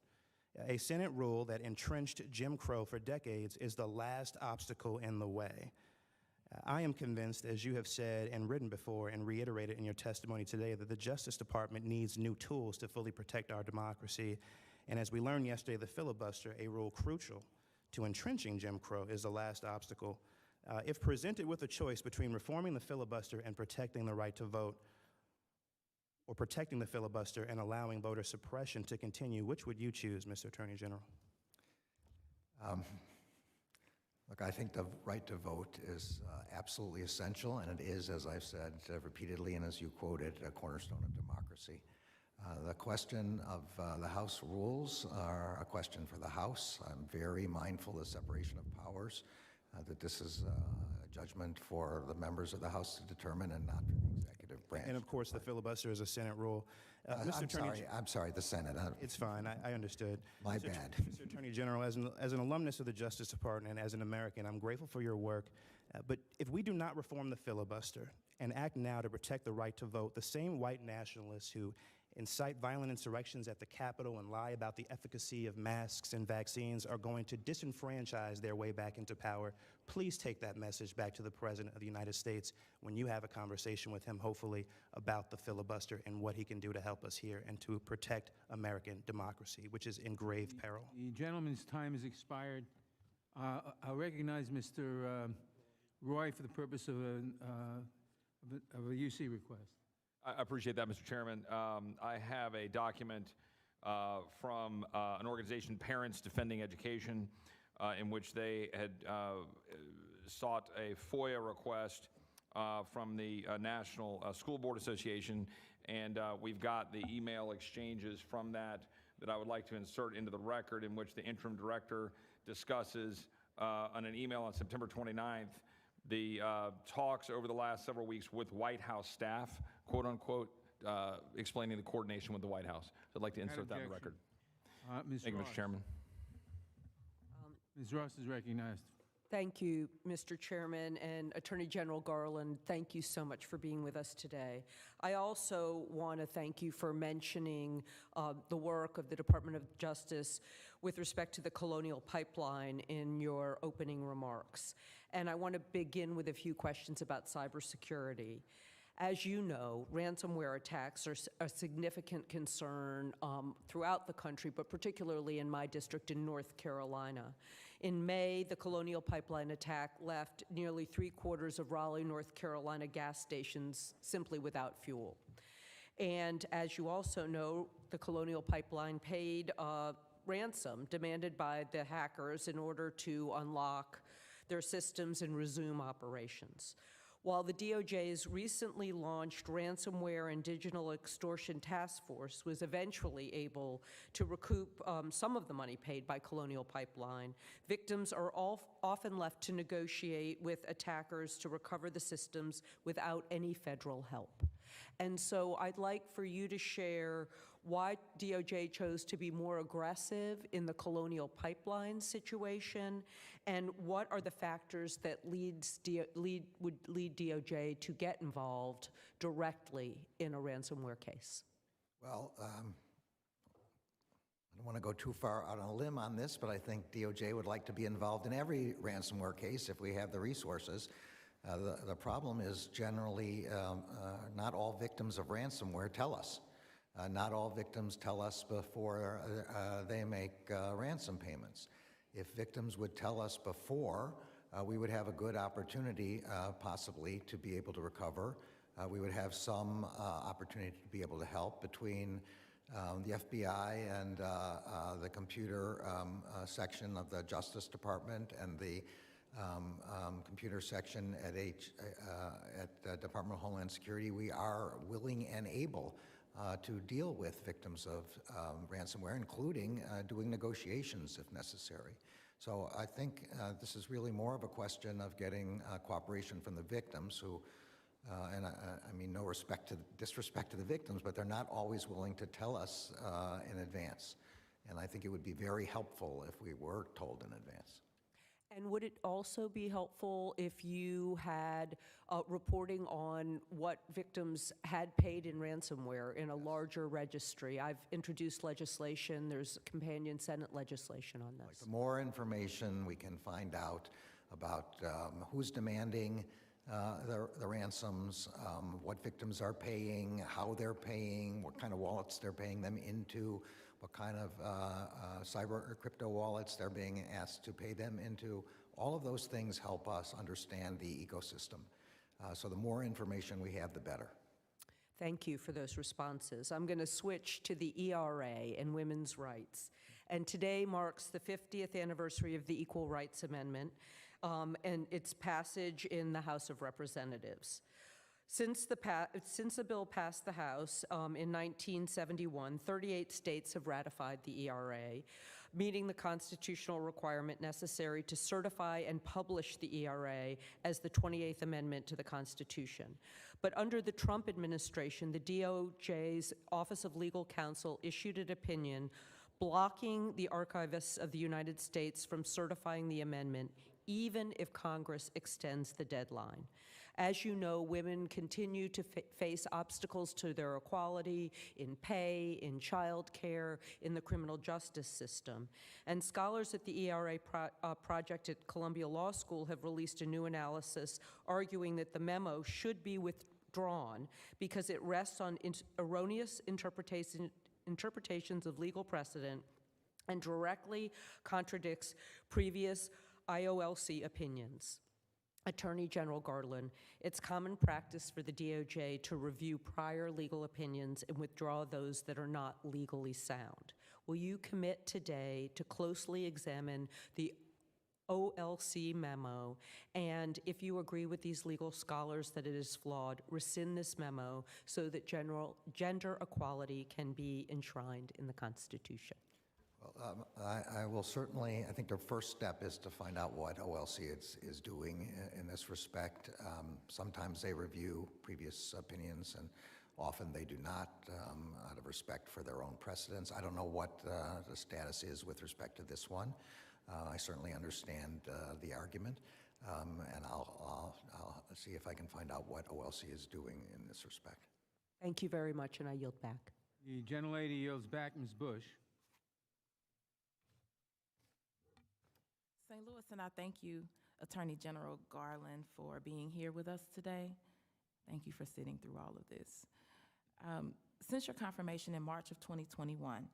a Senate rule that entrenched Jim Crow for decades, is the last obstacle in the way. I am convinced, as you have said and written before and reiterated in your testimony today, that the Justice Department needs new tools to fully protect our democracy. And as we learned yesterday, the filibuster, a rule crucial to entrenching Jim Crow, is the last obstacle. If presented with a choice between reforming the filibuster and protecting the right to vote, or protecting the filibuster and allowing voter suppression to continue, which would you choose, Mr. Attorney General? Look, I think the right to vote is absolutely essential, and it is, as I've said repeatedly and as you quoted, a cornerstone of democracy. The question of the House rules are a question for the House. I'm very mindful of the separation of powers, that this is a judgment for the members of the House to determine and not for the executive branch. And of course, the filibuster is a Senate rule. I'm sorry, the Senate. It's fine, I understood. My bad. Mr. Attorney General, as an alumnus of the Justice Department and as an American, I'm grateful for your work. But if we do not reform the filibuster and act now to protect the right to vote, the same white nationalists who incite violent insurrections at the Capitol, and lie about the efficacy of masks and vaccines are going to disenfranchise their way back into power. Please take that message back to the President of the United States when you have a conversation with him, hopefully, about the filibuster and what he can do to help us here and to protect American democracy, which is in grave peril. The gentleman's time has expired. I'll recognize Mr. Roy for the purpose of a UC request. I appreciate that, Mr. Chairman. I have a document from an organization, Parents Defending Education, in which they had sought a FOIA request from the National School Board Association, and we've got the email exchanges from that I would like to insert into the record, in which the interim director discusses on an email on September 29th the talks over the last several weeks with White House staff, quote unquote, explaining the coordination with the White House. So I'd like to insert that in the record. Thank you, Mr. Chairman. Ms. Ross is recognized. Thank you, Mr. Chairman, and Attorney General Garland, thank you so much for being with us today. I also want to thank you for mentioning the work of the Department of Justice with respect to the Colonial Pipeline in your opening remarks. And I want to begin with a few questions about cybersecurity. As you know, ransomware attacks are a significant concern throughout the country, but particularly in my district in North Carolina. In May, the Colonial Pipeline attack left nearly 3/4 of Raleigh, North Carolina gas stations simply without fuel. And as you also know, the Colonial Pipeline paid a ransom demanded by the hackers in order to unlock their systems and resume operations. While the DOJ's recently launched Ransomware and Digital Extortion Task Force was eventually able to recoup some of the money paid by Colonial Pipeline, victims are often left to negotiate with attackers to recover the systems without any federal help. And so I'd like for you to share why DOJ chose to be more aggressive in the Colonial Pipeline situation, and what are the factors that would lead DOJ to get involved directly in a ransomware case? Well, I don't want to go too far out on a limb on this, but I think DOJ would like to be involved in every ransomware case if we have the resources. The problem is generally not all victims of ransomware tell us. Not all victims tell us before they make ransom payments. If victims would tell us before, we would have a good opportunity possibly to be able to recover. We would have some opportunity to be able to help between the FBI and the computer section of the Justice Department and the computer section at the Department of Homeland Security. We are willing and able to deal with victims of ransomware, including doing negotiations if necessary. So I think this is really more of a question of getting cooperation from the victims who, and I mean no disrespect to the victims, but they're not always willing to tell us in advance. And I think it would be very helpful if we were told in advance. And would it also be helpful if you had reporting on what victims had paid in ransomware in a larger registry? I've introduced legislation. There's companion Senate legislation on this. The more information we can find out about who's demanding the ransoms, what victims are paying, how they're paying, what kind of wallets they're paying them into, what kind of cyber or crypto wallets they're being asked to pay them into. All of those things help us understand the ecosystem. So the more information we have, the better. Thank you for those responses. I'm going to switch to the ERA and women's rights. And today marks the 50th anniversary of the Equal Rights Amendment and its passage in the House of Representatives. Since the bill passed the House in 1971, 38 states have ratified the ERA, meeting the constitutional requirement necessary to certify and publish the ERA as the 28th Amendment to the Constitution. But under the Trump administration, the DOJ's Office of Legal Counsel issued an opinion blocking the Archivists of the United States from certifying the amendment, even if Congress extends the deadline. As you know, women continue to face obstacles to their equality in pay, in childcare, in the criminal justice system. And scholars at the ERA project at Columbia Law School have released a new analysis arguing that the memo should be withdrawn because it rests on erroneous interpretations of legal precedent and directly contradicts previous IOLC opinions. Attorney General Garland, it's common practice for the DOJ to review prior legal opinions and withdraw those that are not legally sound. Will you commit today to closely examine the OLC memo, and if you agree with these legal scholars that it is flawed, rescind this memo so that gender equality can be enshrined in the Constitution? Well, I will certainly, I think the first step is to find out what OLC is doing in this respect. Sometimes they review previous opinions, and often they do not, out of respect for their own precedents. I don't know what the status is with respect to this one. I certainly understand the argument, and I'll see if I can find out what OLC is doing in this respect. Thank you very much, and I yield back. The gentlelady yields back. Ms. Bush. St. Louis, and I thank you, Attorney General Garland, for being here with us today. Thank you for sitting through all of this. Since your confirmation in March of 2021,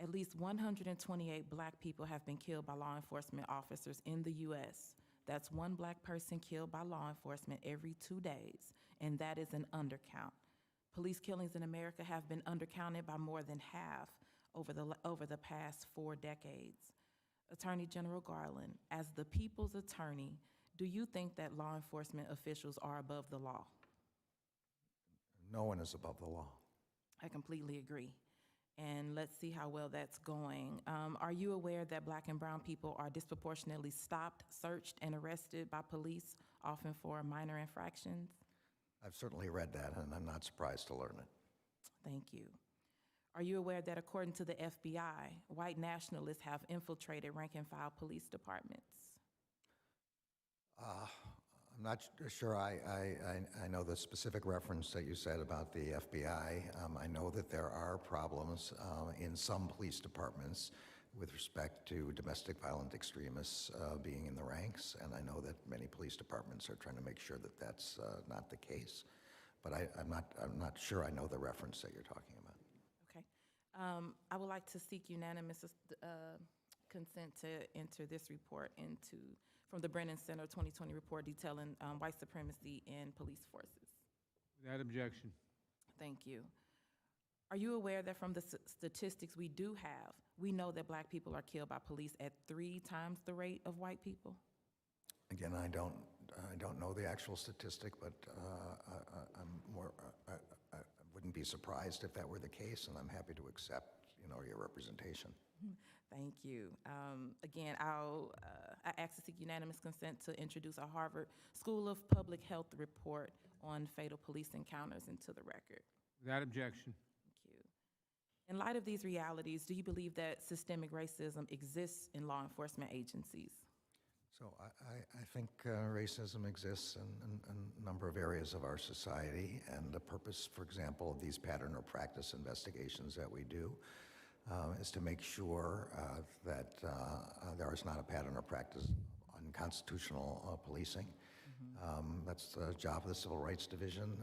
at least 128 Black people have been killed by law enforcement officers in the U.S. That's one Black person killed by law enforcement every 2 days, and that is an undercount. Police killings in America have been undercounted by more than half over the past 4 decades. Attorney General Garland, as the people's attorney, do you think that law enforcement officials are above the law? No one is above the law. I completely agree. And let's see how well that's going. Are you aware that Black and brown people are disproportionately stopped, searched, and arrested by police, often for minor infractions? I've certainly read that, and I'm not surprised to learn it. Thank you. Are you aware that according to the FBI, white nationalists have infiltrated rank-and-file police departments? I'm not sure I know the specific reference that you said about the FBI. I know that there are problems in some police departments with respect to domestic violent extremists being in the ranks, and I know that many police departments are trying to make sure that that's not the case. But I'm not sure I know the reference that you're talking about. Okay. I would like to seek unanimous consent to enter this report from the Brennan Center 2020 report detailing white supremacy in police forces. Without objection. Thank you. Are you aware that from the statistics we do have, we know that Black people are killed by police at 3 times the rate of white people? Again, I don't know the actual statistic, but I wouldn't be surprised if that were the case, and I'm happy to accept, your representation. Thank you. Again, I ask to seek unanimous consent to introduce a Harvard School of Public Health report on fatal police encounters into the record. Without objection. Thank you. In light of these realities, do you believe that systemic racism exists in law enforcement agencies? So I think racism exists in a number of areas of our society, and the purpose, for example, of these pattern or practice investigations that we do is to make sure that there is not a pattern or practice of unconstitutional policing. That's the job of the Civil Rights Division,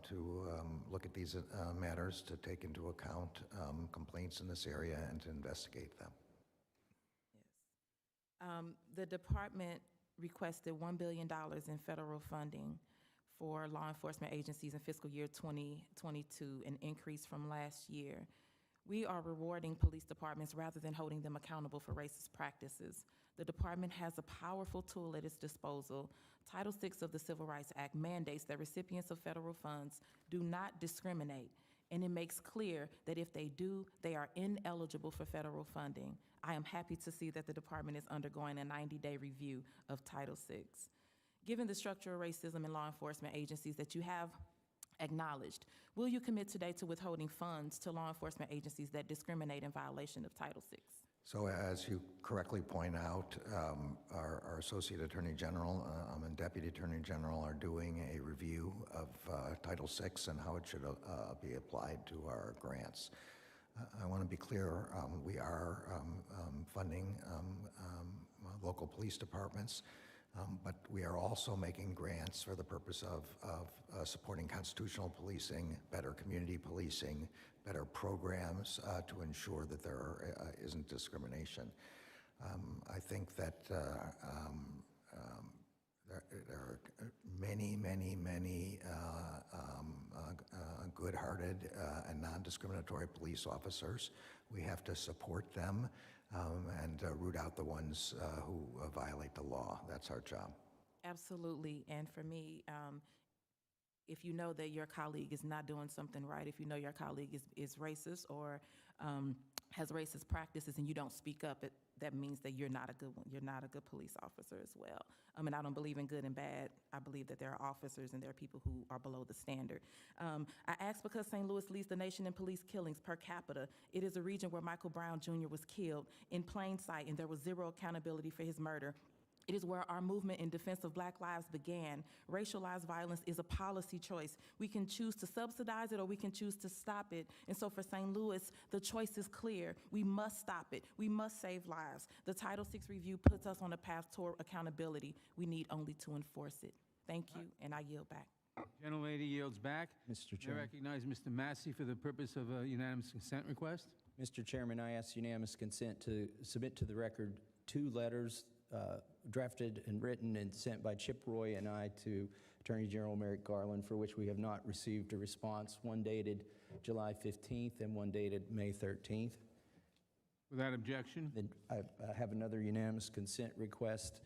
to look at these matters, to take into account complaints in this area, and to investigate them. The department requested $1 billion in federal funding for law enforcement agencies in fiscal year 2022, an increase from last year. We are rewarding police departments rather than holding them accountable for racist practices. The department has a powerful tool at its disposal. Title VI of the Civil Rights Act mandates that recipients of federal funds do not discriminate, and it makes clear that if they do, they are ineligible for federal funding. I am happy to see that the department is undergoing a 90-day review of Title VI. Given the structural racism in law enforcement agencies that you have acknowledged, will you commit today to withholding funds to law enforcement agencies that discriminate in violation of Title VI? So as you correctly point out, our Associate Attorney General and Deputy Attorney General are doing a review of Title VI and how it should be applied to our grants. I want to be clear, we are funding local police departments, but we are also making grants for the purpose of supporting constitutional policing, better community policing, better programs to ensure that there isn't discrimination. I think that there are many good-hearted and non-discriminatory police officers. We have to support them and root out the ones who violate the law. That's our job. Absolutely. And for me, if you know that your colleague is not doing something right, if you know your colleague is racist or has racist practices and you don't speak up, that means that you're not a good one. You're not a good police officer as well. And I don't believe in good and bad. I believe that there are officers and there are people who are below the standard. I ask because St. Louis leads the nation in police killings per capita. It is a region where Michael Brown Jr. was killed in plain sight and there was zero accountability for his murder. It is where our movement in defense of Black lives began. Racialized violence is a policy choice. We can choose to subsidize it or we can choose to stop it. And so for St. Louis, the choice is clear. We must stop it. We must save lives. The Title VI review puts us on a path toward accountability. We need only to enforce it. Thank you, and I yield back. Gentlelady yields back. Mr. I Chairman. recognize Mr. Massey for the purpose of a unanimous consent request. Mr. Chairman, I ask unanimous consent to submit to the record 2 letters drafted and written and sent by Chip Roy and I to Attorney General Merrick Garland, for which we have not received a response, one dated July 15th and one dated May 13th. Without objection. Then I have another unanimous consent request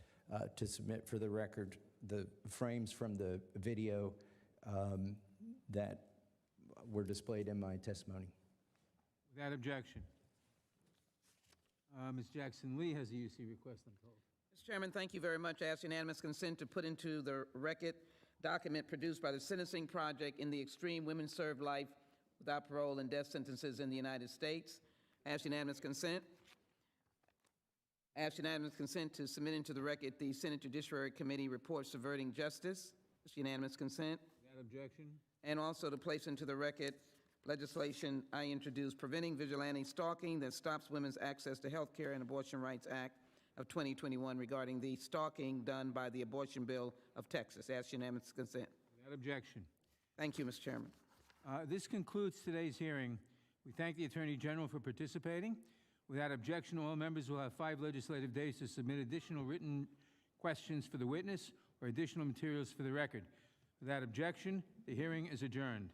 to submit for the record the frames from the video that were displayed in my testimony. Without objection. Ms. Jackson-Lee has a UC request, I'm told. Mr. Chairman, thank you very much. I ask unanimous consent to put into the record document produced by the Sentencing Project in the extreme women served life without parole and death sentences in the United States. I ask unanimous consent. I ask unanimous consent to submit into the record the Senate Judiciary Committee report subverting justice. It's unanimous consent. Without objection. And also to place into the record legislation I introduced, Preventing Vigilante Stalking that Stops Women's Access to Health Care and Abortion Rights Act of 2021 regarding the stalking done by the abortion bill of Texas. Ask unanimous consent. Without objection. Thank you, Mr. Chairman. This concludes today's hearing. We thank the Attorney General for participating. Without objection, all members will have 5 legislative days to submit additional written questions for the witness or additional materials for the record. Without objection, the hearing is adjourned.